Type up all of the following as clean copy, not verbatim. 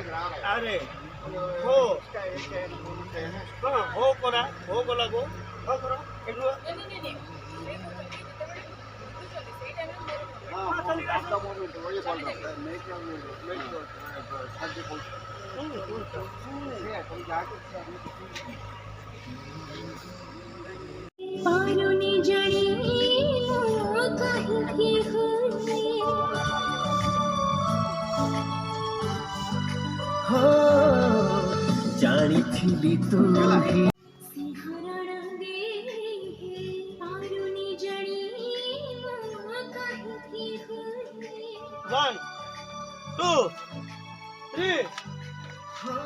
अरे हो हो करा हो गला गो हो करो एठु पारुनी जड़ी कहीं होने हो जानी तू ही सिंहरण दे पारुनी जड़ी कहीं होने 1 2 3 हो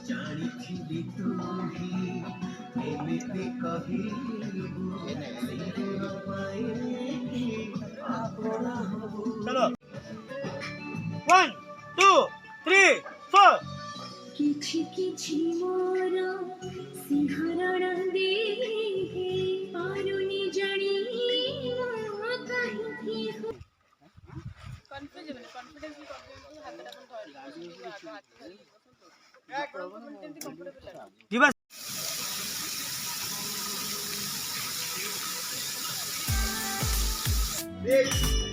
जानी तू ही एमिति कही चलो 1 2 3 4 किछि किछि मोर सिंहरण दे पारुनी जड़ी कहीं हो दिवस एक